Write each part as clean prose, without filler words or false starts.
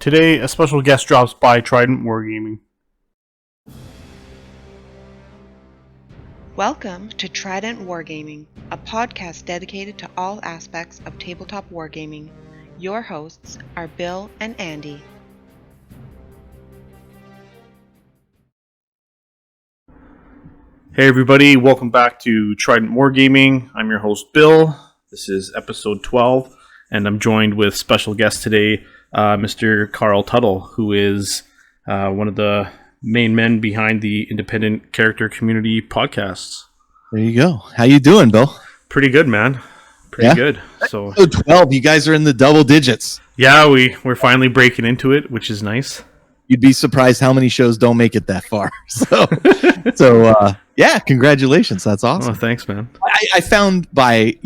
Today, a special guest drops by Trident Wargaming. Welcome to Trident Wargaming, a podcast dedicated to all aspects of tabletop wargaming. Your hosts are Bill and Andy. Hey everybody, welcome back to Trident Wargaming. I'm your host Bill. This is episode 12, and I'm joined with special guest today, Mr. Carl Tuttle, who is one of the main men behind the Independent Character Community podcasts. There you go. How you doing, Bill? Pretty good, man. Pretty good. So episode 12, you guys are in the double digits. Yeah, we're finally breaking into it, which is nice. You'd be surprised how many shows don't make it that far. Yeah, congratulations. That's awesome. Oh, thanks, man. I found by,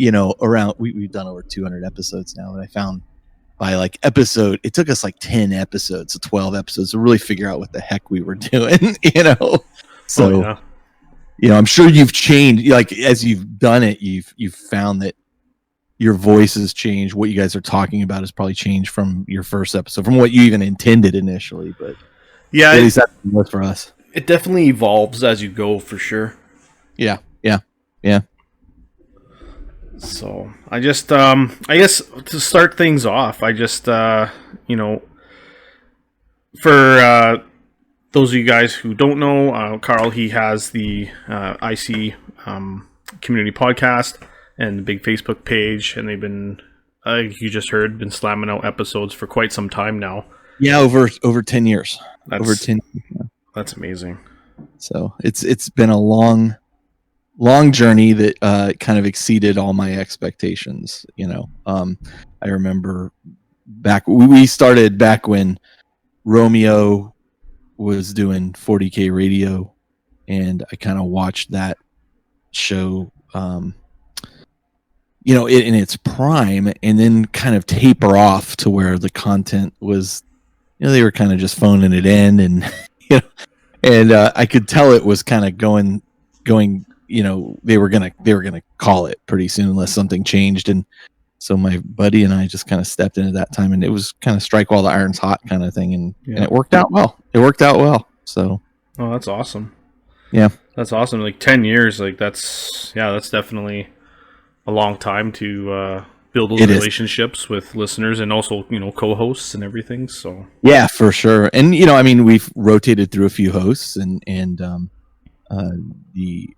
around, we've done over 200 episodes now, but I found by it took us 10 episodes, 12 episodes to really figure out what the heck we were doing, So, I'm sure you've changed, as you've done it, you've found that your voice has changed. What you guys are talking about has probably changed from your first episode, from what you even intended initially, but yeah, at least that was for us. It definitely evolves as you go, for sure. Yeah. So I just, I guess to start things off, I just, for those of you guys who don't know, Carl, he has the IC community podcast and the big Facebook page, and they've been, you just heard, been slamming out episodes for quite some time now. Yeah, over 10 years. Over 10 years. Yeah. That's amazing. So it's been a long journey that kind of exceeded all my expectations. I remember we started back when Romeo was doing 40K radio, and I kind of watched that show, in its prime, and then kind of taper off to where the content was, they were kind of just phoning it in, and and I could tell it was kind of going. They were gonna call it pretty soon unless something changed, and so my buddy and I just kind of stepped into that time, and it was kind of strike while the iron's hot kind of thing, and it worked out well. So, oh, that's awesome. Yeah, that's awesome. 10 years, that's definitely a long time to build those relationships with listeners and also co-hosts and everything. So yeah, for sure. And we've rotated through a few hosts, and the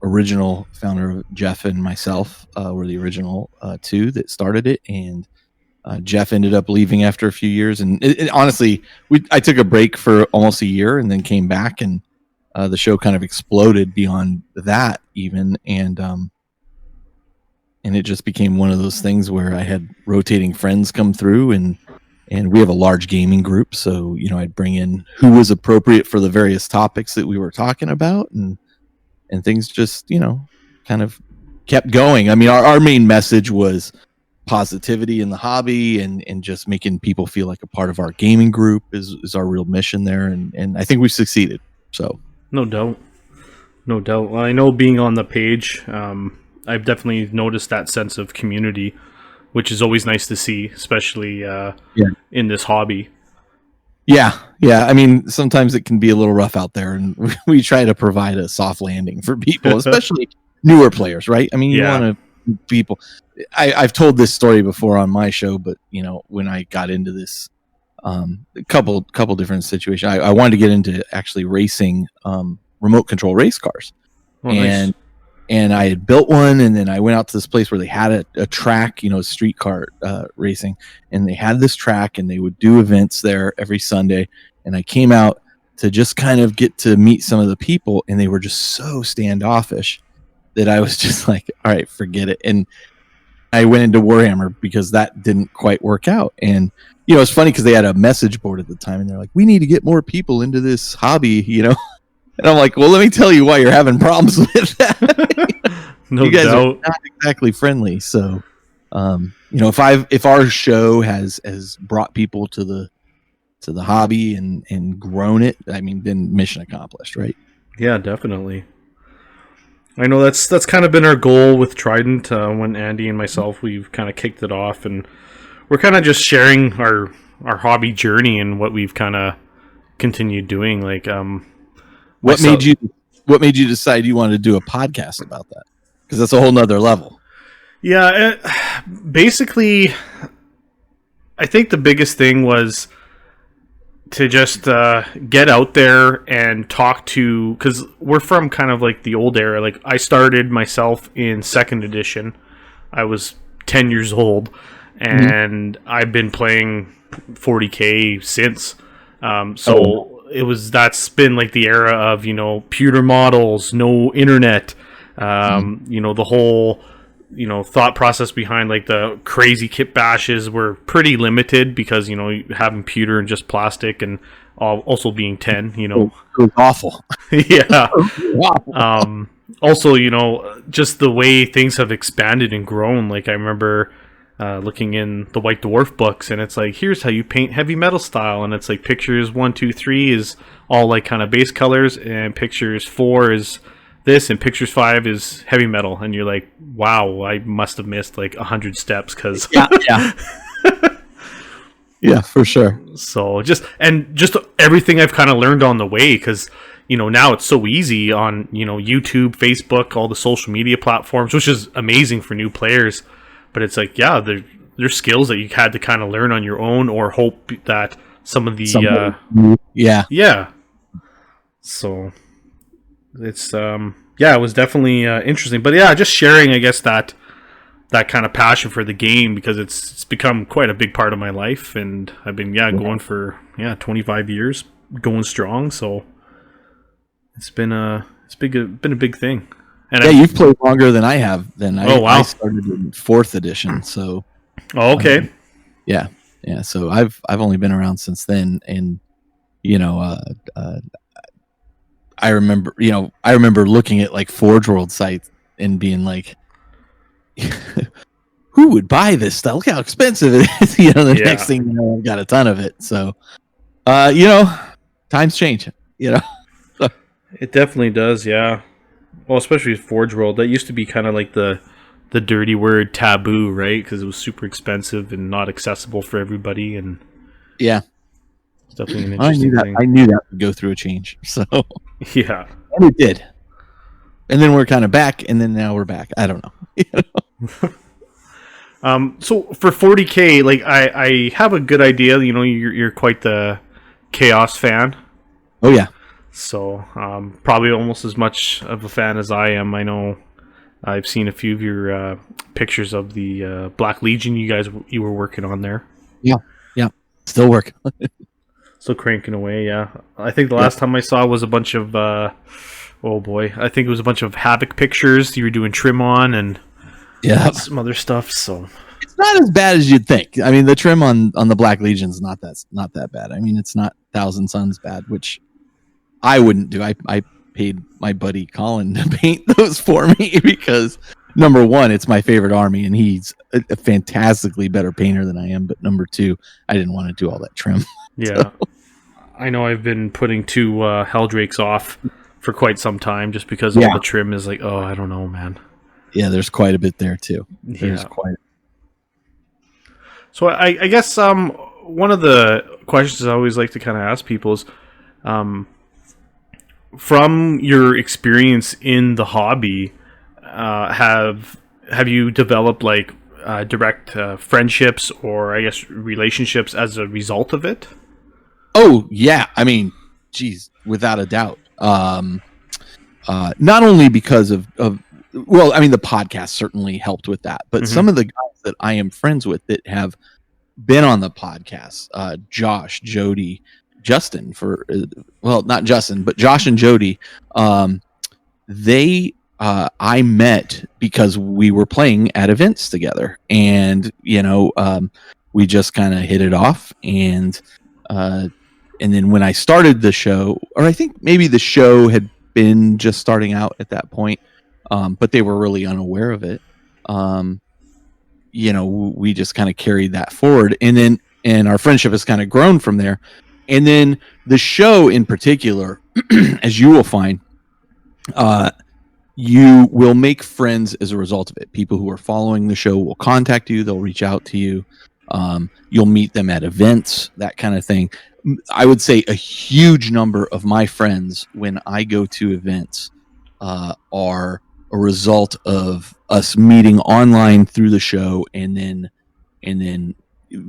original founder, Jeff, and myself were the original two that started it, and Jeff ended up leaving after a few years, and honestly, I took a break for almost a year and then came back, and the show kind of exploded beyond that even, and it just became one of those things where I had rotating friends come through, and we have a large gaming group, so I'd bring in who was appropriate for the various topics that we were talking about, and things just kind of kept going. I mean, our main message was positivity in the hobby, and just making people feel like a part of our gaming group is our real mission there, and I think we've succeeded. So no doubt. Well, I know being on the page, I've definitely noticed that sense of community, which is always nice to see, especially in this hobby. Yeah. I mean, sometimes it can be a little rough out there, and we try to provide a soft landing for people, especially newer players, right? I mean, you want to people. I've told this story before on my show, but when I got into this, a couple different situations, I wanted to get into actually racing remote control race cars, nice. And I had built one, and then I went out to this place where they had a track, street car racing, and they had this track, and they would do events there every Sunday. And I came out to just kind of get to meet some of the people, and they were just so standoffish that I was just like, all right, forget it. And I went into Warhammer because that didn't quite work out. And, it's funny because they had a message board at the time, and they're like, we need to get more people into this hobby, And I'm like, well, let me tell you why you're having problems with that. No you guys doubt. are not exactly friendly. So, if our show has brought people to the hobby and grown it, I mean, then mission accomplished, right? Yeah, definitely. I know that's kind of been our goal with Trident. When Andy and myself, we've kind of kicked it off, and we're kind of just sharing our hobby journey and what we've kind of continued doing. Like, what made you decide you wanted to do a podcast about that? Because that's a whole nother level. Yeah, basically, I think the biggest thing was to just get out there and talk to, because we're from kind of like the old era. Like, I started myself in 2nd edition. I was 10 years old, and I've been playing 40K since. That's been like the era of, pewter models, no internet, the whole, thought process behind like the crazy kit bashes were pretty limited because, having pewter and just plastic and also being 10, It was awful. yeah. Wow. Also, just the way things have expanded and grown. Like, I remember looking in the White Dwarf books, and it's like, here's how you paint heavy metal style, and it's like pictures 1, 2, 3 is all like kind of base colors, and pictures 4 is this, and pictures 5 is heavy metal, and you're like, wow, I must have missed like 100 steps because yeah, for sure. So just everything I've kind of learned on the way, because now it's so easy on YouTube, Facebook, all the social media platforms, which is amazing for new players. But it's like, yeah, there's skills that you had to kind of learn on your own, or hope that some of the yeah. So it's it was definitely interesting. But yeah, just sharing, I guess, that kind of passion for the game, because it's become quite a big part of my life, and I've been going for 25 years, going strong. So it's been a big thing. And you've played longer than I have. I started in 4th edition, so. Oh, okay. Yeah. So I've only been around since then, and I remember looking at like Forge World sites and being like, who would buy this stuff? Look how expensive it is. Next thing I've got a ton of it. So, times change. It definitely does. Yeah. Well, especially with Forge World, that used to be kind of like the dirty word taboo, right? Because it was super expensive and not accessible for everybody, and it's definitely an interesting thing. I knew that would go through a change, so yeah, and it did. And then we're kind of back, and then now we're back. I don't know. So for 40K, like I have a good idea. You're quite the Chaos fan. Oh yeah. So, probably almost as much of a fan as I am. I know I've seen a few of your pictures of the Black Legion you were working on there. Yeah. Still working. Still cranking away, yeah. I think the last time I saw was a bunch of, I think it was a bunch of Havoc pictures you were doing trim on, and some other stuff, so. It's not as bad as you'd think. I mean, the trim on the Black Legion's not that bad. I mean, it's not Thousand Suns bad, which I wouldn't do. I paid my buddy Colin to paint those for me because, number one, it's my favorite army, and he's a fantastically better painter than I am. But number two, I didn't want to do all that trim. Yeah. So. I know I've been putting 2 Helldrakes off for quite some time just because all the trim is like, oh, I don't know, man. Yeah, there's quite a bit there, too. There's quite. So I guess one of the questions I always like to kind of ask people is, from your experience in the hobby, have you developed like direct friendships or I guess relationships as a result of it? Oh yeah, I mean, geez, without a doubt. Not only because of well, I mean, the podcast certainly helped with that, but some of the guys that I am friends with that have been on the podcast, Josh, Jody, Justin, not Justin, but Josh and Jody, they I met because we were playing at events together, and we just kind of hit it off, and then when I started the show, or I think maybe the show had been just starting out at that point, but they were really unaware of it. We just kind of carried that forward, and our friendship has kind of grown from there. And then the show in particular, as you will find, you will make friends as a result of it. People who are following the show will contact you. They'll reach out to you. You'll meet them at events, that kind of thing. I would say a huge number of my friends, when I go to events, are a result of us meeting online through the show, and then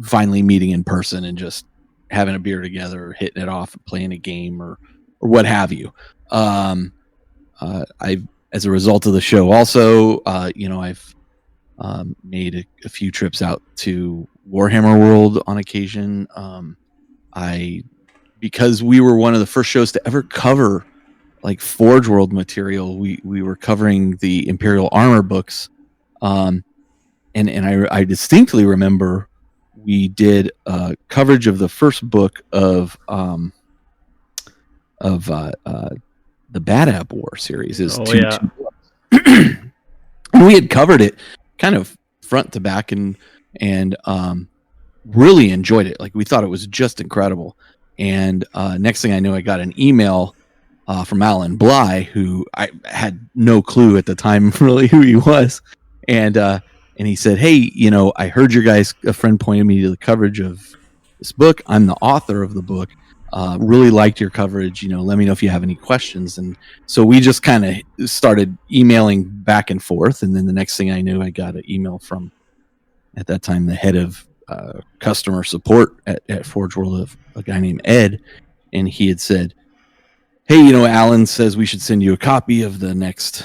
finally meeting in person and just having a beer together, or hitting it off, and playing a game, or what have you. I've, as a result of the show, also, I've made a few trips out to Warhammer World on occasion. Because we were one of the first shows to ever cover like Forge World material, we were covering the Imperial Armor books, and I distinctly remember we did coverage of the first book of the Bad Ab War series. Is two books. And we had covered it kind of front to back, and really enjoyed it. Like, we thought it was just incredible. And next thing I knew, I got an email from Alan Bly, who I had no clue at the time really who he was, and he said, "Hey, I heard your guys. A friend pointed me to the coverage of this book. I'm the author of the book. Really liked your coverage. Let me know if you have any questions." And so we just kind of started emailing back and forth. And then the next thing I knew, I got an email from, at that time, the head of customer support at Forge World, of a guy named Ed, and he had said, "Hey, Alan says we should send you a copy of the next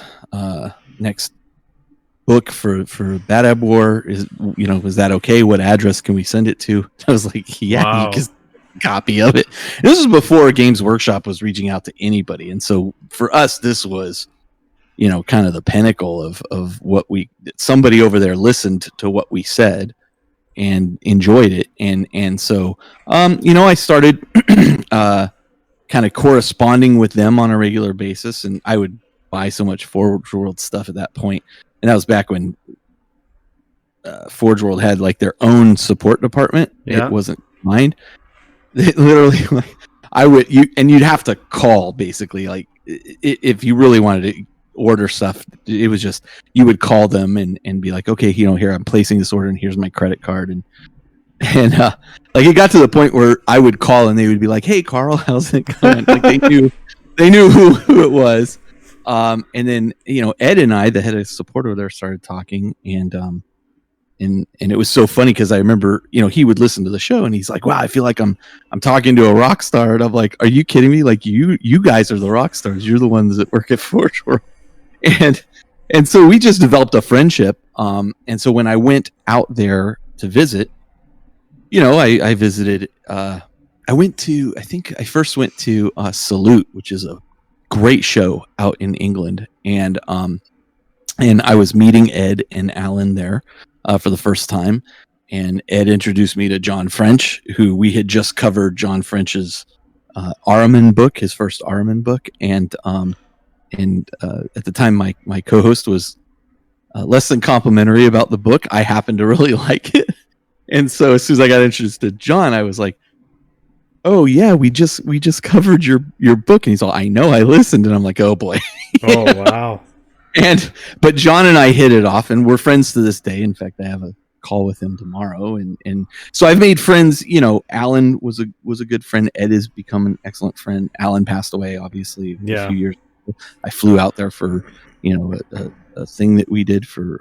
book for Bad Ab War. Is that okay? What address can we send it to?" I was like, "Yeah, Wow. You can copy of it." And this was before Games Workshop was reaching out to anybody, and so for us, this was kind of the pinnacle of what somebody over there listened to what we said and enjoyed it, and so I started kind of corresponding with them on a regular basis, and I would buy so much Forge World stuff at that point. And that was back when Forge World had like their own support department. Yeah. It wasn't mine. It literally, you'd have to call, basically, like, if you really wanted to order stuff. It was just, you would call them and be like, "Okay, here, I'm placing this order, and here's my credit card." And like, it got to the point where I would call and they would be like, "Hey, Carl, how's it going?" Like, they knew who it was. And then Ed and I, the head of support over there, started talking, and it was so funny because I remember he would listen to the show and he's like, "Wow, I feel like I'm talking to a rock star." And I'm like, "Are you kidding me? Like, you guys are the rock stars. You're the ones that work at Forge World." And so we just developed a friendship. And so when I went out there to visit, I visited. I first went to Salute, which is a great show out in England, and I was meeting Ed and Alan there for the first time, and Ed introduced me to John French, who we had just covered John French's Ahriman book, his first Ahriman book, and at the time my co-host was less than complimentary about the book. I happened to really like it, and so as soon as I got introduced to John, I was like, "Oh yeah, we just covered your book." And he's all, "I know, I listened." And I'm like, "Oh boy." Oh, wow. But John and I hit it off, and we're friends to this day. In fact, I have a call with him tomorrow, and so I've made friends. Alan was a good friend. Ed has become an excellent friend. Alan passed away, obviously, a few years ago. I flew out there for a thing that we did for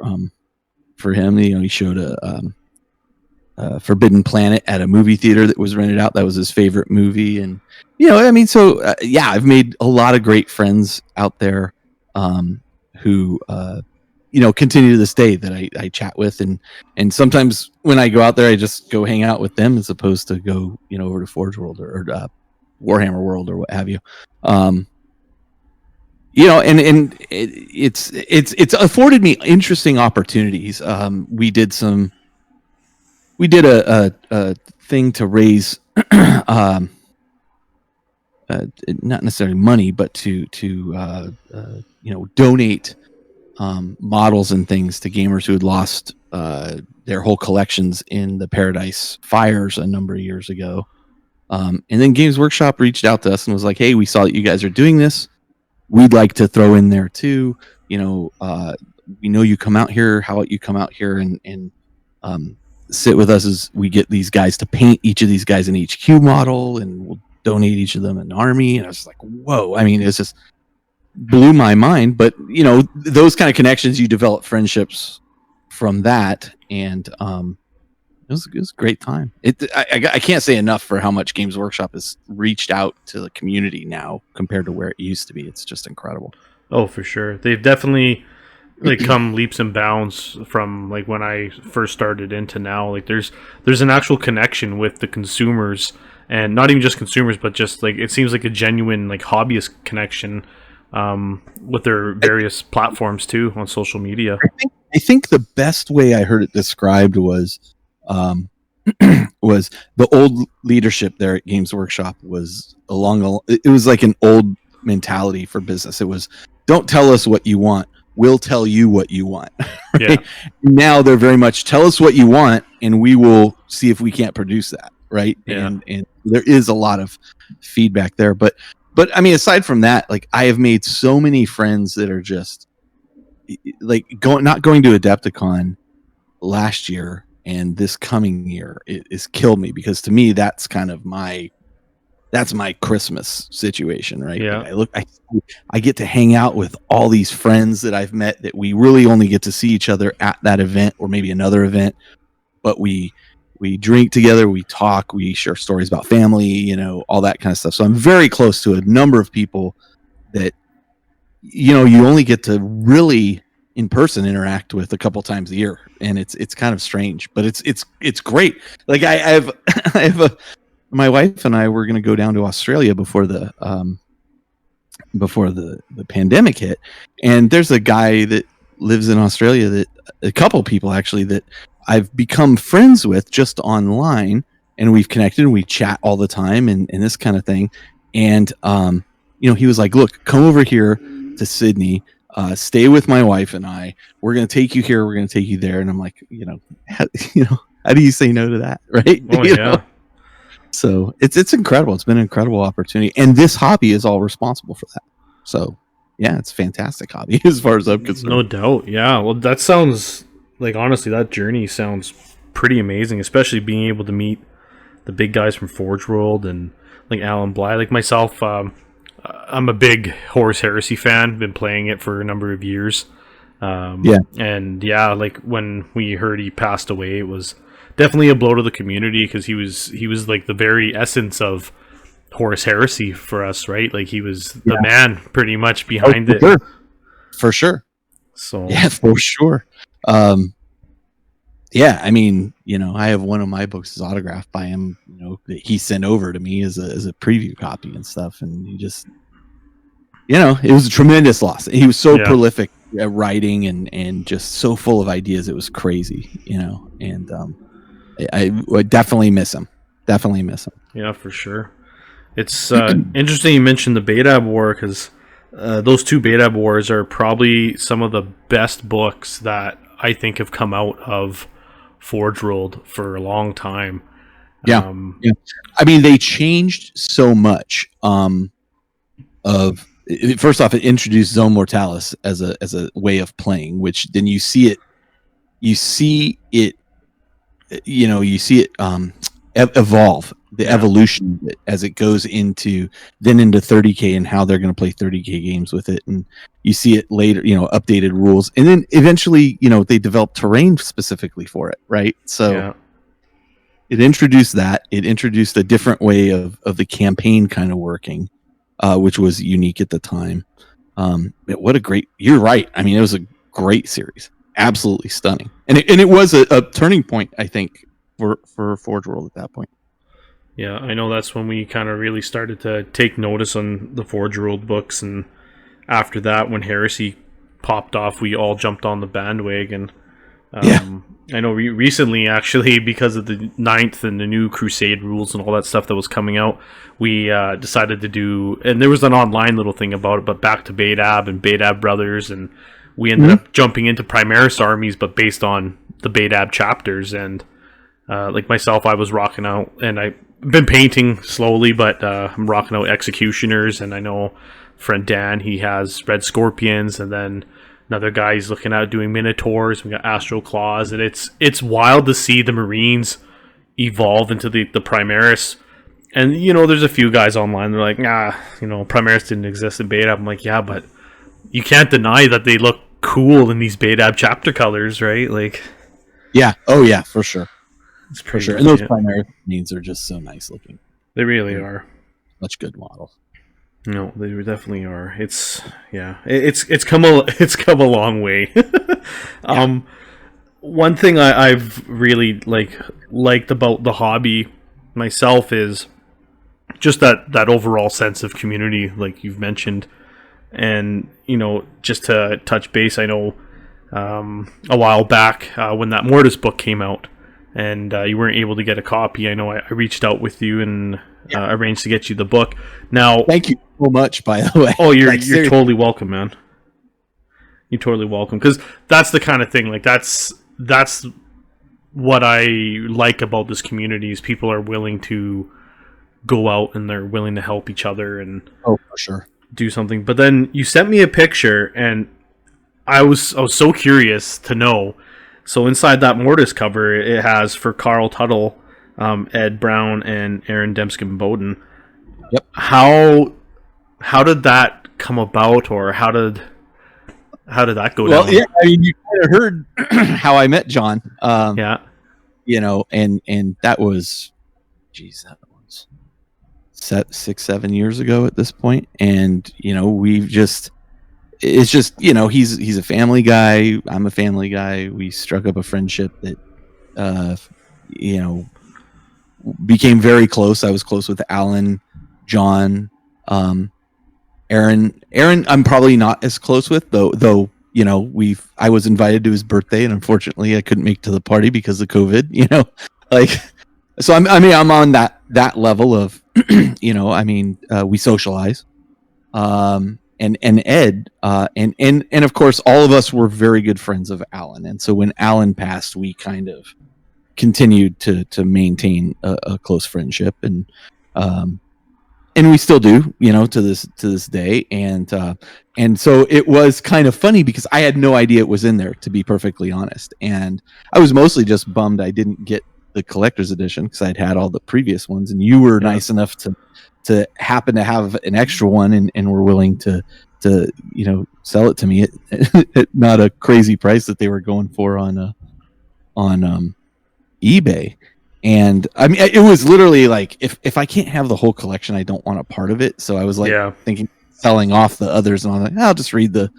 him. He showed a Forbidden Planet at a movie theater that was rented out. That was his favorite movie, and I've made a lot of great friends out there who continue to this day that I chat with, and sometimes when I go out there, I just go hang out with them as opposed to go over to Forge World or Warhammer World or what have you. And it's afforded me interesting opportunities. We did a thing to raise not necessarily money, but to donate models and things to gamers who had lost their whole collections in the Paradise fires a number of years ago. And then Games Workshop reached out to us and was like, "Hey, we saw that you guys are doing this. We'd like to throw in there too. We know you come out here. How about you come out here and sit with us as we get these guys to paint each of these guys an HQ model, and we'll donate each of them an army. And I was like, whoa! I mean, it's just blew my mind. But those kind of connections, you develop friendships from that, and it was a great time. I can't say enough for how much Games Workshop has reached out to the community now compared to where it used to be. It's just incredible. Oh, for sure. They've definitely come leaps and bounds from like when I first started into now. Like there's an actual connection with the consumers, and not even just consumers, but just like it seems like a genuine like hobbyist connection with their various platforms too on social media. I think the best way I heard it described was was the old leadership there at Games Workshop was it was like an old mentality for business. It was, don't tell us what you want, we'll tell you what you want. Right? Yeah. Now they're very much, tell us what you want and we will see if we can't produce that. Right. Yeah. And there is a lot of feedback there, but I mean, aside from that, like I have made so many friends that are just like not going to Adepticon last year and this coming year is killed me, because to me that's kind of that's my Christmas situation, right? Yeah. Like I get to hang out with all these friends that I've met that we really only get to see each other at that event or maybe another event, but we drink together, we talk, we share stories about family, all that kind of stuff. So I'm very close to a number of people that you only get to really in person interact with a couple times a year, and it's kind of strange, but it's great. Like I have my wife and I were going to go down to Australia before the pandemic hit, and there's a guy that lives in Australia, that a couple people actually that I've become friends with just online, and we've connected and we chat all the time and this kind of thing. And he was like, look, come over here to Sydney, stay with my wife and I. We're going to take you here, we're going to take you there. And I'm like, how do you say no to that, right? Oh, yeah. So it's incredible. It's been an incredible opportunity, and this hobby is all responsible for that. So yeah, it's a fantastic hobby as far as I'm concerned. No doubt. Yeah. Well, that sounds like, honestly, that journey sounds pretty amazing, especially being able to meet the big guys from Forge World and like Alan Bly. Like myself, I'm a big Horus Heresy fan. Been playing it for a number of years. And yeah, like when we heard he passed away, it was definitely a blow to the community, because he was like the very essence of Horus Heresy for us, right? Like he was the man pretty much behind it. Sure. For sure. So yeah, for sure. I mean, I have one of my books autographed by him, that he sent over to me as a preview copy and stuff. And he just, it was a tremendous loss. He was so prolific at writing and just so full of ideas. It was crazy, and I would definitely miss him. Yeah, for sure. It's interesting you mentioned the Betab War, because those two Betab Wars are probably some of the best books that I think have come out of Forge World for a long time. Yeah. I mean, they changed so much. First off, it introduced Zone Mortalis as a way of playing, which then you see it evolve, the evolution of it as it goes into 30K and how they're going to play 30K games with it. And you see it later, updated rules. And then eventually, they developed terrain specifically for it. Right. So it introduced that. It introduced a different way of the campaign kind of working, which was unique at the time. You're right. I mean, it was a great series. Absolutely stunning. And it was a turning point, I think, for Forge World at that point. Yeah, I know that's when we kind of really started to take notice on the Forge World books, and after that, when Heresy popped off, we all jumped on the bandwagon. I know recently, actually, because of the 9th and the new Crusade rules and all that stuff that was coming out, we decided to do, and there was an online little thing about it, but back to Betab and Betab Brothers, and we ended up jumping into Primaris armies, but based on the Betab chapters. And like myself, I was rocking out, and I've been painting slowly, but I'm rocking out Executioners, and I know friend Dan, he has Red Scorpions, and then Another guy's looking at doing Minotaurs. We got Astro Claws, and it's wild to see the Marines evolve into the Primaris. And there's a few guys online. They're like, Primaris didn't exist in beta. I'm like, yeah, but you can't deny that they look cool in these beta chapter colors, right? Like, yeah, oh yeah, for sure, it's for sure. And those Primaris Marines are just so nice looking. They really are. Such good models. No, they definitely are. It's come a long way. One thing I've really liked about the hobby myself is just that overall sense of community, like you've mentioned, and just to touch base, I know a while back when that Mortis book came out, and you weren't able to get a copy. I know I reached out with you and arranged to get you the book. Now, thank you so much, by the way. Oh, you're totally welcome, man. You're totally welcome, because that's the kind of thing. Like that's what I like about this community is people are willing to go out and they're willing to help each other and for sure do something. But then you sent me a picture, and I was so curious to know. So inside that Mortis cover, it has for Carl Tuttle, Ed Brown, and Aaron Dembskin-Bowden. Yep. How did that come about, or how did that go down? Well, yeah, I mean, you kind of heard how I met John. Yeah. And that was, that was 6-7 years ago at this point. And, it's just, he's a family guy. I'm a family guy. We struck up a friendship that, became very close. I was close with Alan, John, Aaron, I'm probably not as close with, though, I was invited to his birthday, and unfortunately I couldn't make to the party because of COVID, so I'm on that level of, we socialize, and Ed, and of course all of us were very good friends of Alan. And so when Alan passed, we kind of continued to maintain a close friendship, and we still do, to this day. And so it was kind of funny because I had no idea it was in there, to be perfectly honest. And I was mostly just bummed I didn't get the collector's edition because I'd had all the previous ones, and you were nice enough to happen to have an extra one and were willing to sell it to me at not a crazy price that they were going for on eBay. And I mean, it was literally like, if I can't have the whole collection, I don't want a part of it. So I was thinking selling off the others, and I'm like, I'll just read the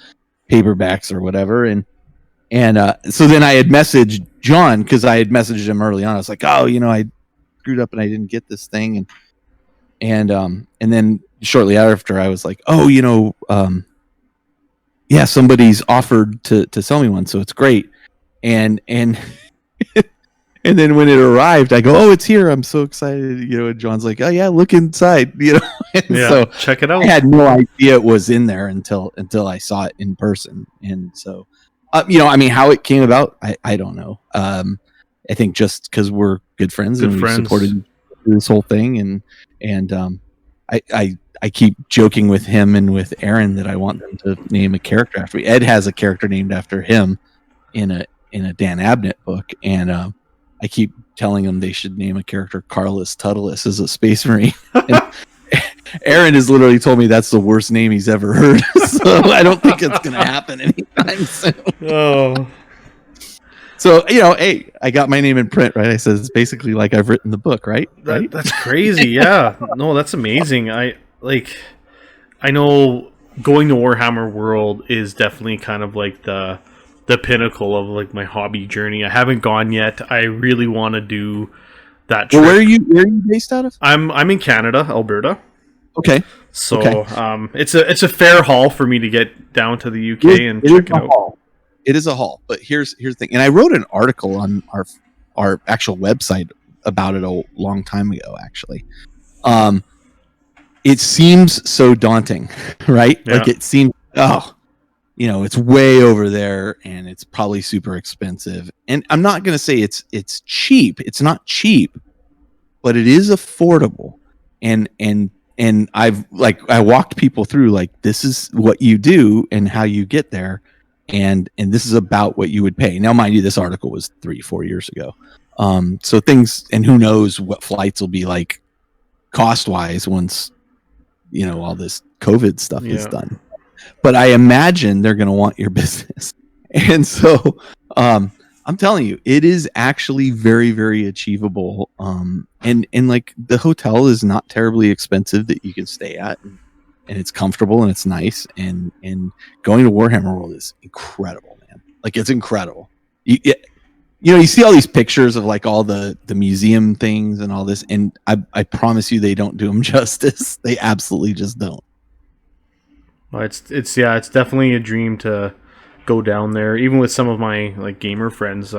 paperbacks or whatever. And so then I had messaged John, because I had messaged him early on. I was like, I screwed up and I didn't get this thing. And then shortly after, I was like, somebody's offered to sell me one, so it's great. And and then when it arrived, I go, oh, it's here. I'm so excited. And John's like, oh yeah, look inside, and so check it out. I had no idea it was in there until I saw it in person. And so, how it came about, I don't know. I think just because we're good friends and we supported this whole thing. And I keep joking with him and with Aaron that I want them to name a character after me. Ed has a character named after him in a Dan Abnett book. And, I keep telling them they should name a character Carlus Tuttlus as a Space Marine. Aaron has literally told me that's the worst name he's ever heard. So I don't think it's going to happen anytime soon. Oh. So, hey, I got my name in print, right? I said it's basically like I've written the book, right? That's crazy. Yeah. No, that's amazing. I know going to Warhammer World is definitely kind of like the pinnacle of like my hobby journey. I haven't gone yet. I really want to do that trip. Well, where are you based out of? I'm in Canada, Alberta. Okay. So it's a fair haul for me to get down to the UK and check it out. Haul. It is a haul, but here's the thing. And I wrote an article on our actual website about it a long time ago, actually. It seems so daunting, right? Yeah. Like it seems it's way over there and it's probably super expensive. And I'm not going to say it's cheap. It's not cheap, but it is affordable. And I walked people through like, this is what you do and how you get there. and this is about what you would pay. Now, mind you, this article was 3-4 years ago. So things, and who knows what flights will be like cost wise once, you know, all this COVID stuff is done. But I imagine they're going to want your business. And so, I'm telling you, it is actually very, very achievable. And like the hotel is not terribly expensive that you can stay at, and it's comfortable and it's nice. And going to Warhammer World is incredible, man. Like, it's incredible. You know, you see all these pictures of like all the museum things and all this, and I promise you, they don't do them justice. They absolutely just don't. Well, it's definitely a dream to go down there. Even with some of my like gamer friends,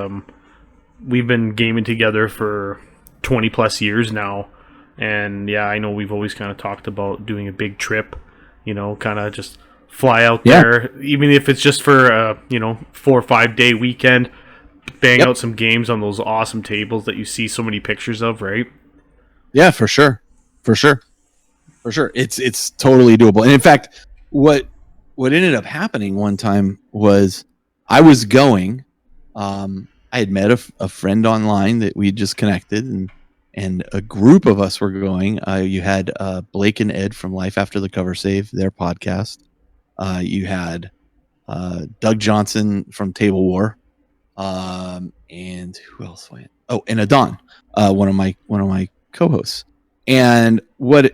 we've been gaming together for 20 plus years now, and yeah, I know we've always kind of talked about doing a big trip. You know, kind of just fly out there, even if it's just for a 4 or 5 day weekend. Bang out some games on those awesome tables that you see so many pictures of, right? Yeah, for sure. It's totally doable. And in fact, what ended up happening one time was I was going. I had met a friend online that we just connected, and a group of us were going. You had Blake and Ed from Life After the Cover Save, their podcast. You had Doug Johnson from Table War. And who else went? Oh, and Adon, one of my co-hosts. And what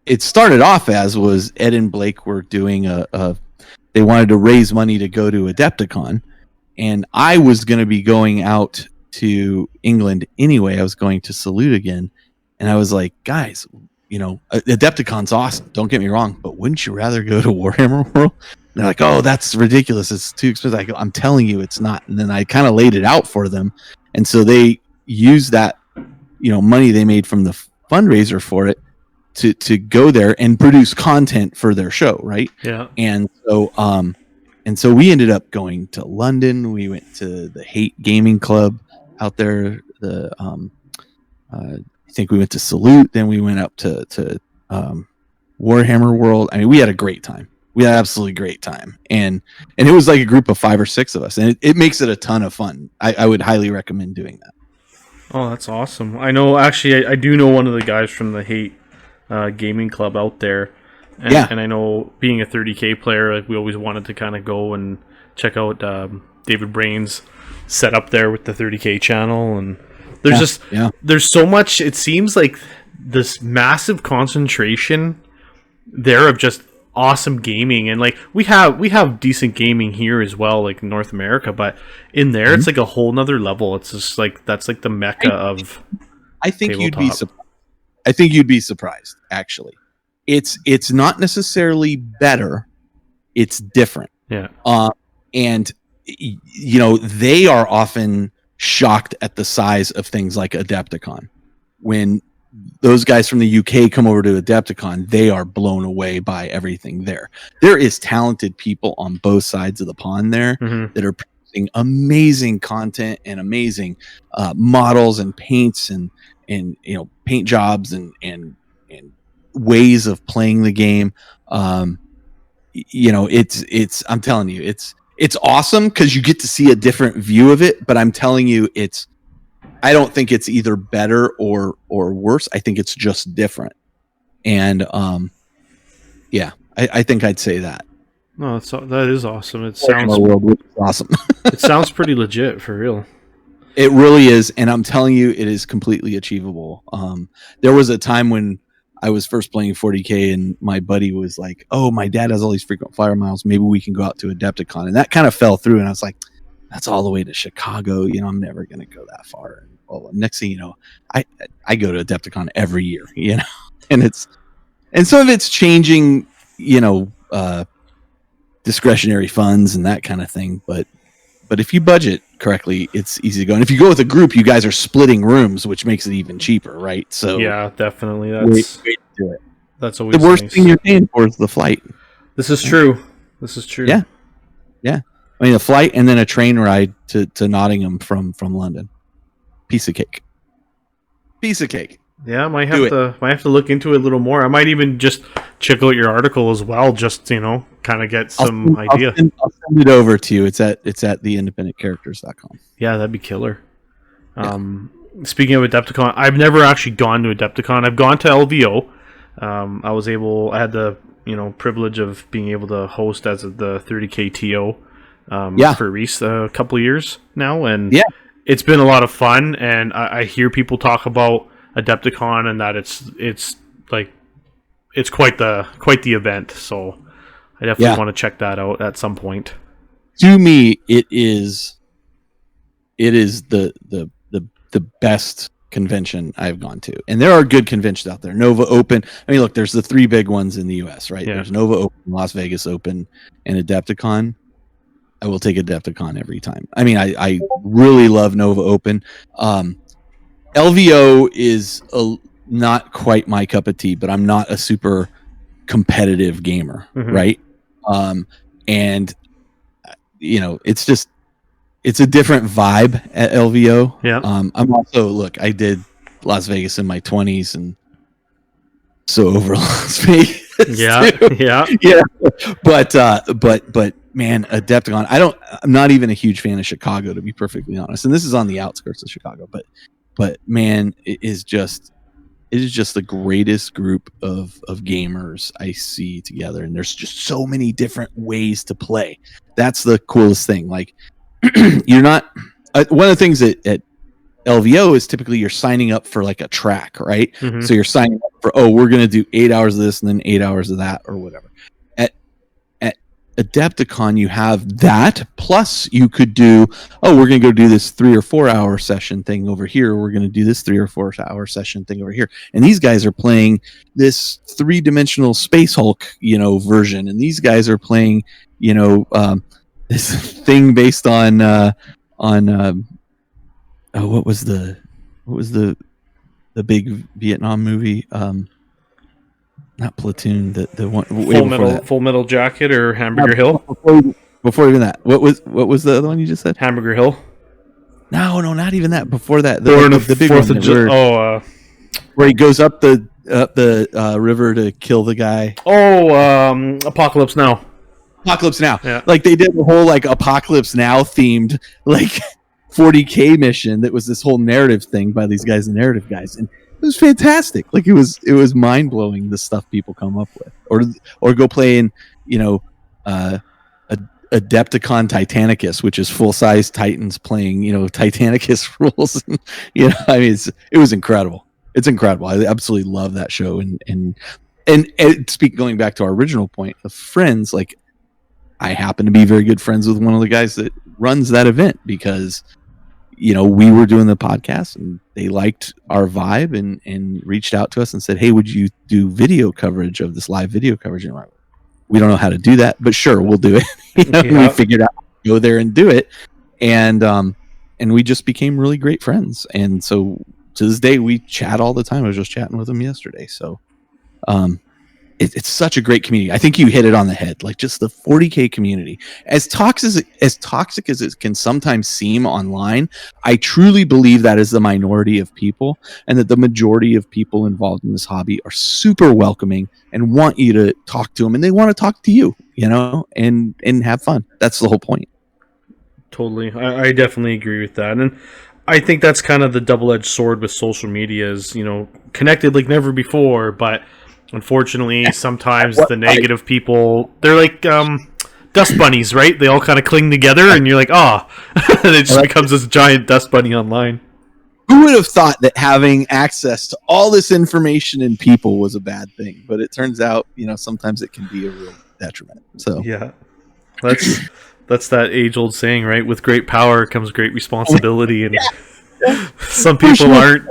it started off as was Ed and Blake were doing they wanted to raise money to go to Adepticon, and I was going to be going out to England anyway. I was going to Salute again, and I was like, guys, you know, Adepticon's awesome. Don't get me wrong, but wouldn't you rather go to Warhammer World? And they're like, oh, that's ridiculous. It's too expensive. I go, I'm telling you, it's not. And then I kind of laid it out for them. And so they used that, money they made from the fundraiser for it to go there and produce content for their show. Right. Yeah. And so we ended up going to London. We went to the Hate Gaming Club out there. I think we went to Salute. Then we went up to Warhammer World. I mean, we had a great time. We had an absolutely great time, and it was like a group of 5 or 6 of us, and it makes it a ton of fun. I would highly recommend doing that. Oh, that's awesome! I know, actually, I do know one of the guys from the Hate Gaming Club out there, and I know, being a 30K player, like, we always wanted to kind of go and check out David Brain's setup there with the 30K channel, and there's there's so much. It seems like this massive concentration there of just awesome gaming, and like we have decent gaming here as well, like in North America, but in there it's like a whole nother level. It's just like that's like the mecca of I think tabletop. you'd be surprised, actually. It's not necessarily better, it's different. And they are often shocked at the size of things like Adepticon. When those guys from the UK come over to Adepticon, they are blown away by everything there. There is talented people on both sides of the pond there that are producing amazing content and amazing models and paints and paint jobs and ways of playing the game. It's I'm telling you, it's awesome because you get to see a different view of it. But I'm telling you, I don't think it's either better or worse. I think it's just different. And I think I'd say that. No, that is awesome. It sounds awesome. It sounds pretty legit, for real. It really is, and I'm telling you, it is completely achievable. There was a time when I was first playing 40K, and my buddy was like, "Oh, my dad has all these frequent flyer miles. Maybe we can go out to Adepticon." And that kind of fell through, and I was like, "That's all the way to Chicago. I'm never going to go that far." And next thing you know, I go to Adepticon every year. And some of it's changing, discretionary funds and that kind of thing. But if you budget correctly, it's easy to go. And if you go with a group, you guys are splitting rooms, which makes it even cheaper, right? So yeah, definitely. That's way to do it. That's always the worst nice. thing you're paying for is the flight. This is true. Yeah. I mean, a flight and then a train ride to Nottingham from London. Piece of cake. Yeah, I might have to look into it a little more. I might even just check out your article as well, just kind of get some idea. I'll send it over to you. It's at theindependentcharacters.com. Yeah, that'd be killer. Speaking of Adepticon, I've never actually gone to Adepticon. I've gone to LVO. I had the privilege of being able to host as the 30K TO for Reese a couple of years now, and it's been a lot of fun. And I hear people talk about Adepticon and that it's quite the event. So I definitely want to check that out at some point. To me, it is the best convention I've gone to, and there are good conventions out there. Nova Open. I mean, look, there's the three big ones in the U.S., right? Yeah. There's Nova Open, Las Vegas Open, and Adepticon. I will take Adepticon every time. I mean, I really love Nova Open. LVO is not quite my cup of tea, but I'm not a super competitive gamer, right? And it's a different vibe at LVO. Yeah. I'm also, I did Las Vegas in my 20s and so over Las Vegas. Yeah. Too. Yeah. But man, Adepticon, I'm not even a huge fan of Chicago, to be perfectly honest. And this is on the outskirts of Chicago, but man, it is just the greatest group of gamers I see together. And there's just so many different ways to play. That's the coolest thing. Like, you're not one of the things at LVO is typically you're signing up for like a track, right? So you're signing up for, we're going to do 8 hours of this and then 8 hours of that or whatever. At Adepticon, you have that, plus you could do, we're going to go do this 3 or 4 hour session thing over here. We're going to do this 3 or 4 hour session thing over here. And these guys are playing this 3-dimensional Space Hulk, version. And these guys are playing, this thing based on what was the big Vietnam movie? Not Platoon. The one Full Metal Jacket or Hamburger Hill. Before even that, what was the other one you just said? Hamburger Hill. No, not even that. Before that, the big 4th of July. Where he goes up the river to kill the guy. Apocalypse Now. Apocalypse Now. Yeah. Like they did the whole Apocalypse Now themed 40K mission that was this whole narrative thing by these guys, the narrative guys, and it was fantastic. Like it was mind blowing the stuff people come up with, or go play in Adepticon Titanicus, which is full size Titans playing Titanicus rules. I mean it was incredible. It's incredible. I absolutely love that show. And going back to our original point of friends, like I happen to be very good friends with one of the guys that runs that event because, we were doing the podcast and they liked our vibe and reached out to us and said, hey, would you do video coverage of this live video coverage? And we don't know how to do that, but sure, we'll do it. We figured out how to go there and do it. And we just became really great friends. And so to this day, we chat all the time. I was just chatting with him yesterday. So, it's such a great community. I think you hit it on the head. Like just the 40K community, as toxic as it can sometimes seem online, I truly believe that is the minority of people, and that the majority of people involved in this hobby are super welcoming and want you to talk to them, and they want to talk to you, and have fun. That's the whole point. Totally. I definitely agree with that. And I think that's kind of the double-edged sword with social media is, connected like never before, but unfortunately, sometimes the negative people, they're like dust bunnies, right? They all kind of cling together, and you're like, it just becomes this giant dust bunny online. Who would have thought that having access to all this information and people was a bad thing? But it turns out, sometimes it can be a real detriment. So yeah, that's that age-old saying, right? With great power comes great responsibility, and some people aren't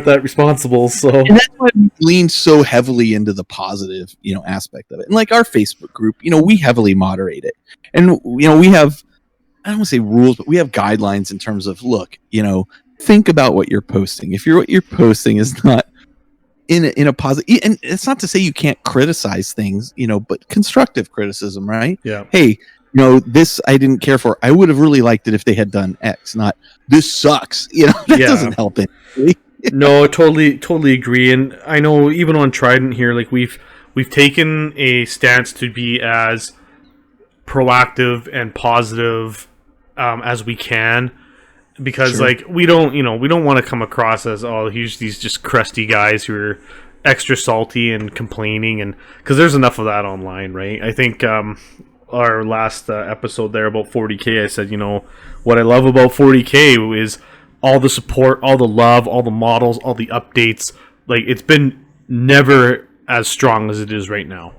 that responsible. So and that's why we lean so heavily into the positive, aspect of it. And like our Facebook group, we heavily moderate it, and we have, I don't want to say rules, but we have guidelines in terms of look, think about what you're posting. If what you're posting is not in a positive, and it's not to say you can't criticize things, but constructive criticism, right? Yeah. Hey, this I didn't care for. I would have really liked it if they had done X, not this sucks. That doesn't help it. No, totally agree. And I know even on Trident here, like we've taken a stance to be as proactive and positive as we can, because Sure. like we don't want to come across as, oh, here's these just crusty guys who are extra salty and complaining, and because there's enough of that online, right? I think our last episode there about 40K, I said, what I love about 40K is all the support, all the love, all the models, all the updates. Like, it's been never as strong as it is right now.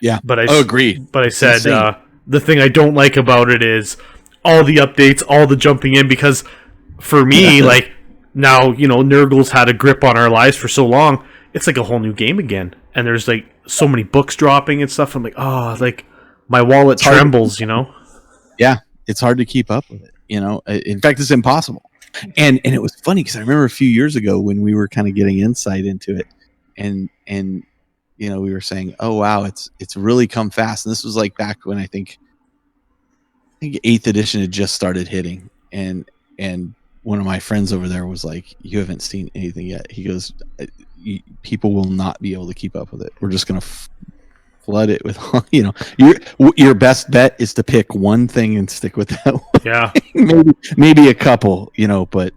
Yeah, But I agree. But I It's said insane. the thing I don't like about it is all the updates, all the jumping in, because for me, like, now, Nurgle's had a grip on our lives for so long, it's like a whole new game again. And there's like so many books dropping and stuff. I'm like, oh, like my wallet trembles, Yeah, it's hard to keep up with it. In fact, it's impossible. And it was funny because I remember a few years ago when we were kind of getting insight into it, and we were saying, oh wow, it's really come fast. And this was like back when I think 8th edition had just started hitting, and one of my friends over there was like, you haven't seen anything yet. He goes, people will not be able to keep up with it. We're just going to flood it with, your best bet is to pick one thing and stick with that one. Yeah. maybe a couple, but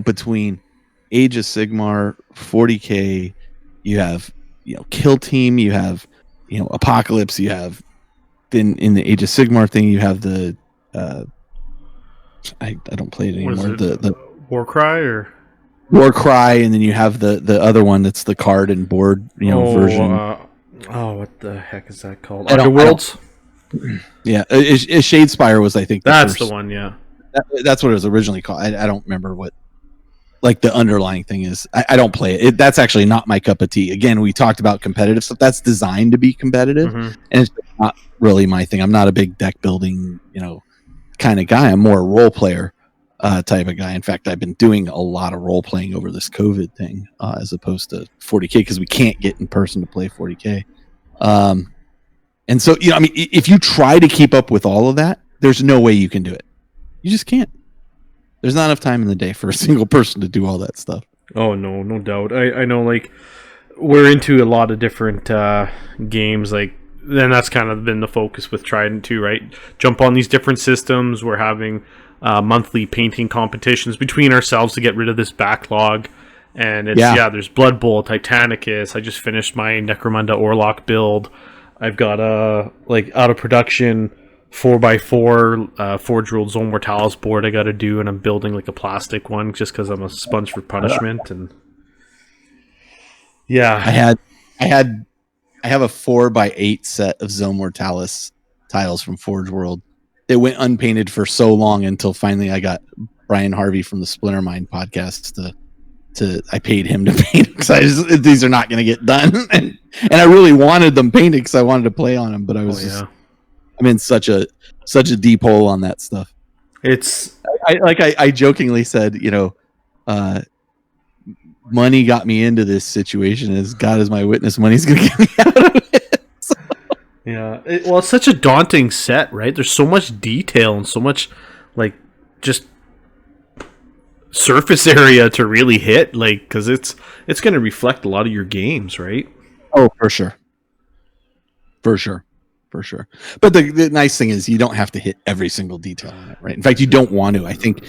between Age of Sigmar, 40K, you have, Kill Team, you have, Apocalypse, you have, then in the Age of Sigmar thing, you have the I don't play it anymore. The Warcry or Warcry, and then you have the other one that's the card and board version. What the heck is that called? Underworlds. Yeah, Shadespire was, I think, that's the one. Yeah, that's what it was originally called. I don't remember what like the underlying thing is. I don't play it. That's actually not my cup of tea. Again, we talked about competitive stuff. That's designed to be competitive, and it's not really my thing. I'm not a big deck building, kind of guy. I'm more a role player type of guy. In fact, I've been doing a lot of role playing over this COVID thing as opposed to 40K, because we can't get in person to play 40K. And so, if you try to keep up with all of that, there's no way you can do it. You just can't. There's not enough time in the day for a single person to do all that stuff. Oh, no doubt. I know, like, we're into a lot of different games, like, and that's kind of been the focus with Trident too, right? Jump on these different systems. We're having monthly painting competitions between ourselves to get rid of this backlog. And it's there's Blood Bowl, Titanicus. I just finished my Necromunda Orlok build. I've got a out of production 4x4 Forge World Zone Mortalis board I got to do, and I'm building like a plastic one just because I'm a sponge for punishment. And yeah, I have a 4x8 set of Zone Mortalis tiles from Forge World. They went unpainted for so long until finally I got Brian Harvey from the Splinter Mind podcast to I paid him to paint because these are not going to get done, and I really wanted them painted because I wanted to play on them, but I was I'm in such a deep hole on that stuff. It's I jokingly said, money got me into this situation. As God is my witness, money's going to get me out of it. So. Yeah, it's such a daunting set, right? There's so much detail and so much like just surface area to really hit, like, because it's going to reflect a lot of your games, right? Oh, for sure. But the nice thing is you don't have to hit every single detail on it, right? In fact, you don't want to. I think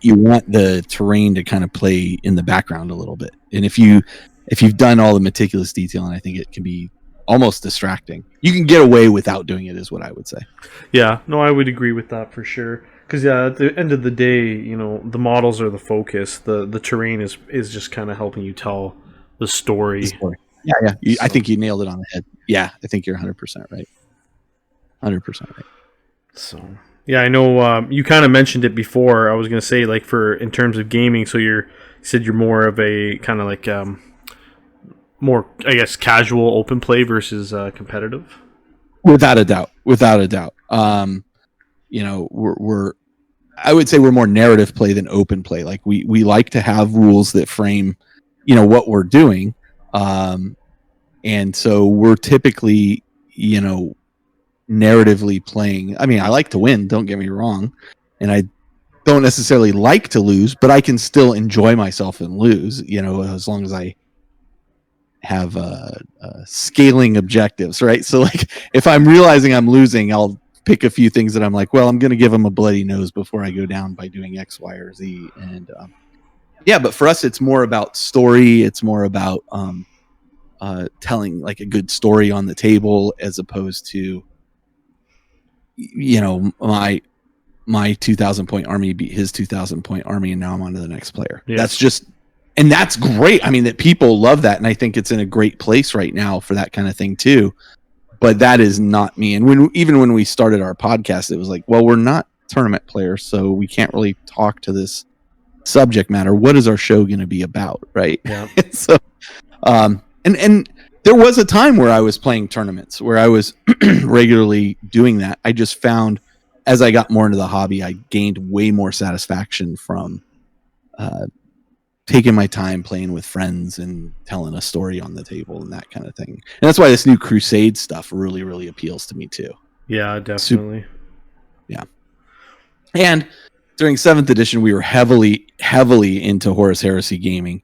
you want the terrain to kind of play in the background a little bit. And if you've done all the meticulous detailing, I think it can be almost distracting. You can get away without doing it, is what I would say. Yeah, no, I would agree with that for sure. Because at the end of the day, the models are the focus. The terrain is just kind of helping you tell the story. Yeah. I think you nailed it on the head. Yeah, I think you're 100% right. 100% right. So yeah, I know you kind of mentioned it before. I was going to say, like, in terms of gaming, so you said you're more of a kind of like more, I guess, casual open play versus competitive. Without a doubt. I would say we're more narrative play than open play. Like we like to have rules that frame, what we're doing. And so we're typically, narratively playing. I mean, I like to win, don't get me wrong. And I don't necessarily like to lose, but I can still enjoy myself and lose, you know, as long as I have scaling objectives, right? So like if I'm realizing I'm losing, I'll pick a few things that I'm like, well, I'm going to give them a bloody nose before I go down by doing X, Y, or Z. And yeah, but for us, it's more about story. It's more about telling like a good story on the table, as opposed to, you know, my 2,000 point army beat his 2,000 point army, and now I'm on to the next player. Yeah. That's just, and that's great. I mean, that people love that, and I think it's in a great place right now for that kind of thing too. But that is not me. And even when we started our podcast, it was like, well, we're not tournament players, so we can't really talk to this subject matter. What is our show going to be about, right? Yeah. So, and there was a time where I was playing tournaments, where I was regularly doing that. I just found, as I got more into the hobby, I gained way more satisfaction from taking my time playing with friends and telling a story on the table and that kind of thing. And that's why this new Crusade stuff really, really appeals to me too. Yeah, definitely. Yeah. And during 7th edition, we were heavily into Horus Heresy gaming.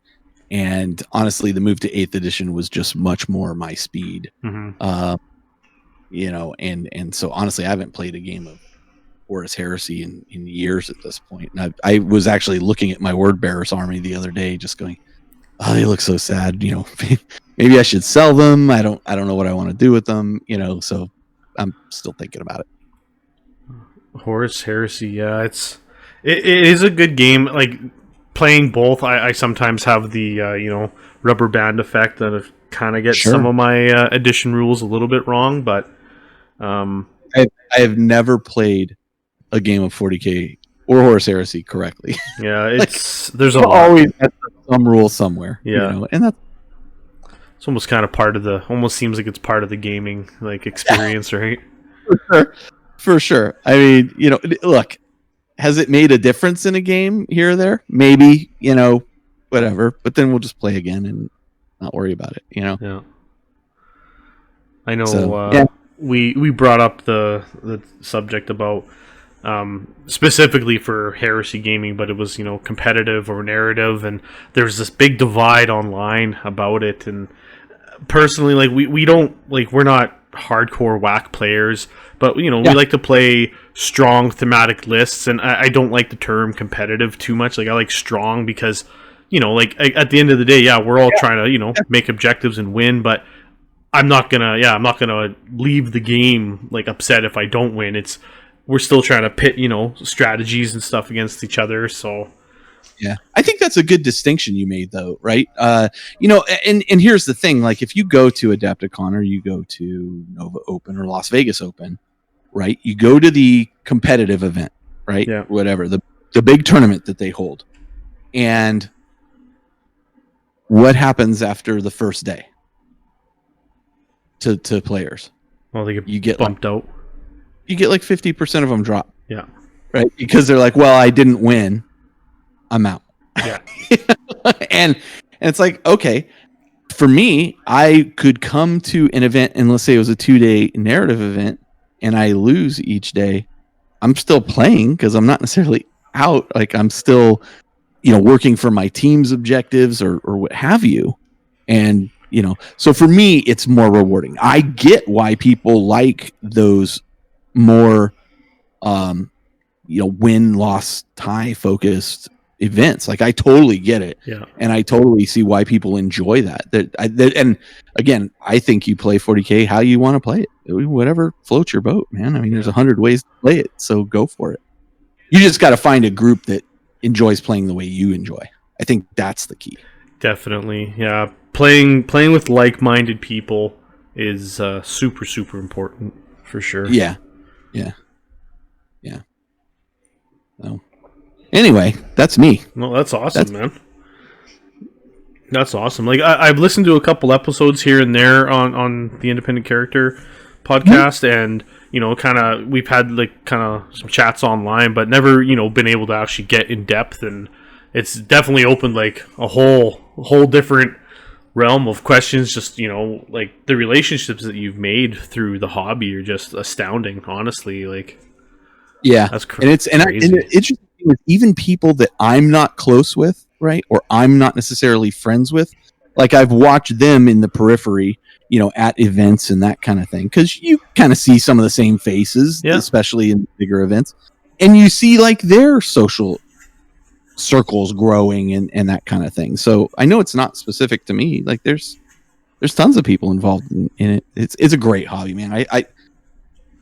And honestly, the move to 8th edition was just much more my speed. Mm-hmm. You know, and so honestly, I haven't played a game of Horus Heresy in years at this point. And I was actually looking at my Word Bearers army the other day, just going, oh, they look so sad. You know, maybe I should sell them. I don't know what I want to do with them. You know, so I'm still thinking about it. Horus Heresy, yeah, it is a good game. Like playing both, I sometimes have the you know, rubber band effect that kind of gets some of my edition rules a little bit wrong, but I have never played a game of 40K or Horus Heresy correctly. Yeah, it's like, there's always some rule somewhere. Yeah, you know, and that's it's almost kind of part of the. Almost seems like it's part of the gaming like experience, right? For sure. I mean, you know, look, has it made a difference in a game here or there? Maybe, you know, whatever. But then we'll just play again and not worry about it. You know. Yeah. I know. So, we brought up the subject about. Specifically for Heresy gaming, but it was, you know, competitive or narrative, and there's this big divide online about it. And personally, like we don't, like, we're not hardcore whack players, but you know, we like to play strong thematic lists, and I don't like the term competitive too much. Like I like strong because, you know, like at the end of the day, we're all trying to, you know, make objectives and win, but I'm not gonna leave the game like upset if I don't win. We're still trying to pit, you know, strategies and stuff against each other. So, yeah, I think that's a good distinction you made, though, right? You know, and here's the thing: like, if you go to Adepticon or you go to Nova Open or Las Vegas Open, right? You go to the competitive event, right? Yeah. Whatever the big tournament that they hold, and what happens after the first day to players? Well, you get bumped out. You get like 50% of them drop. Yeah. Right? Because they're like, well, I didn't win. I'm out. Yeah. and it's like, okay, for me, I could come to an event, and let's say it was a 2-day narrative event, and I lose each day. I'm still playing because I'm not necessarily out. Like I'm still, you know, working for my team's objectives or what have you. And, you know, so for me, it's more rewarding. I get why people like those more you know, win-loss tie focused events. Like I totally get it. Yeah. And I totally see why people enjoy that. And again, I think you play 40K how you want to play it. Whatever floats your boat, man. I mean, there's 100 ways to play it, so go for it. You just got to find a group that enjoys playing the way you enjoy. I think that's the key. Definitely. Yeah. Playing with like-minded people is super, super important for sure. Yeah. So, anyway, that's me. No, that's awesome, man. That's awesome. Like I've listened to a couple episodes here and there on the Independent Character podcast, and you know, we've had like some chats online, but never, you know, been able to actually get in depth, and it's definitely opened like a whole different realm of questions. Just, you know, like the relationships that you've made through the hobby are just astounding, honestly. Like, yeah, that's crazy. And it's interesting with even people that I'm not close with, right, or I'm not necessarily friends with. Like I've watched them in the periphery, at events and that kind of thing, because you kind of see some of the same faces, especially in bigger events, and you see like their social circles growing and that kind of thing. So I know it's not specific to me. Like there's tons of people involved in it. It's a great hobby, man. I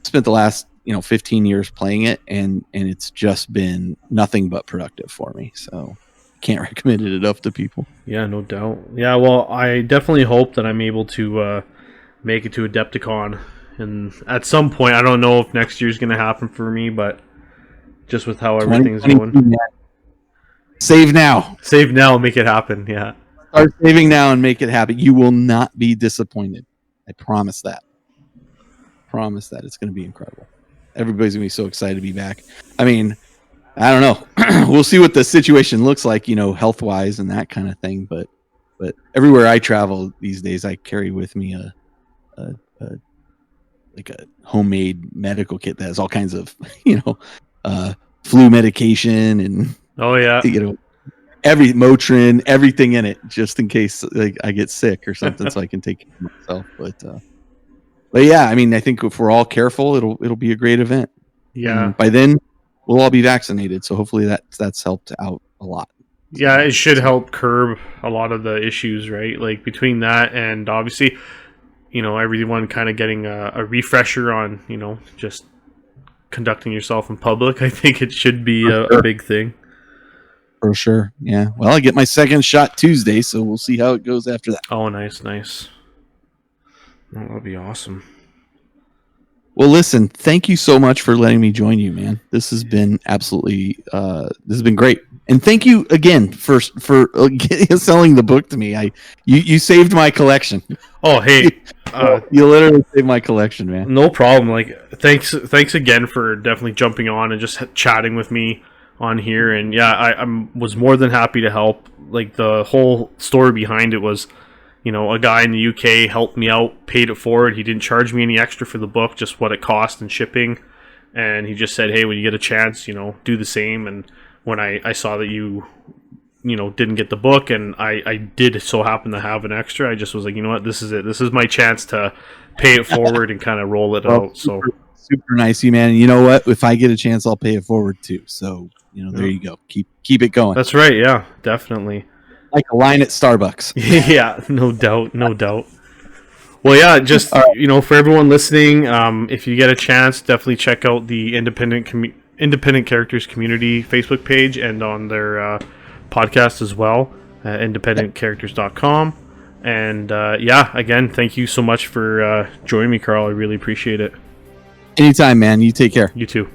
spent the last 15 years playing it, and it's just been nothing but productive for me. So can't recommend it enough to people. Yeah, no doubt. Yeah, well, I definitely hope that I'm able to make it to Adepticon, and at some point, I don't know if next year's going to happen for me, but just with how everything's going. Save now. Save now, make it happen, yeah. Start saving now and make it happen. You will not be disappointed. I promise that. It's going to be incredible. Everybody's going to be so excited to be back. I mean, I don't know. We'll see what the situation looks like, health-wise and that kind of thing. But everywhere I travel these days, I carry with me a homemade medical kit that has all kinds of, flu medication and every Motrin, everything in it, just in case I get sick or something, so I can take care of myself. But yeah, I mean, I think if we're all careful, it'll be a great event. Yeah. And by then, we'll all be vaccinated, so hopefully that's helped out a lot. Yeah, it should help curb a lot of the issues, right? Like between that and obviously, everyone kind of getting a refresher on, just conducting yourself in public. I think it should be a big thing. For sure, yeah. Well, I get my second shot Tuesday, so we'll see how it goes after that. Oh, nice. That would be awesome. Well, listen, thank you so much for letting me join you, man. This has been absolutely, this has been great. And thank you again for selling the book to me. You saved my collection. Oh, hey. You literally saved my collection, man. No problem. Like, thanks again for definitely jumping on and just chatting with me on here. And yeah, I was more than happy to help. Like, the whole story behind it was, a guy in the UK helped me out, paid it forward. He didn't charge me any extra for the book, just what it cost and shipping. And he just said, hey, when you get a chance, do the same. And when I saw that you didn't get the book, and I did so happen to have an extra, I just was like, you know what, this is it. This is my chance to pay it forward and kind of roll it out. So super nice of you, man. And you know what? If I get a chance, I'll pay it forward too. So, there you go. Keep it going. That's right. Yeah, definitely. Like a line at Starbucks. Yeah, no doubt. Well, yeah, just, for everyone listening, if you get a chance, definitely check out the Independent Characters Community Facebook page and on their podcast as well, independentcharacters.com. And again, thank you so much for joining me, Carl. I really appreciate it. Anytime, man. You take care. You too.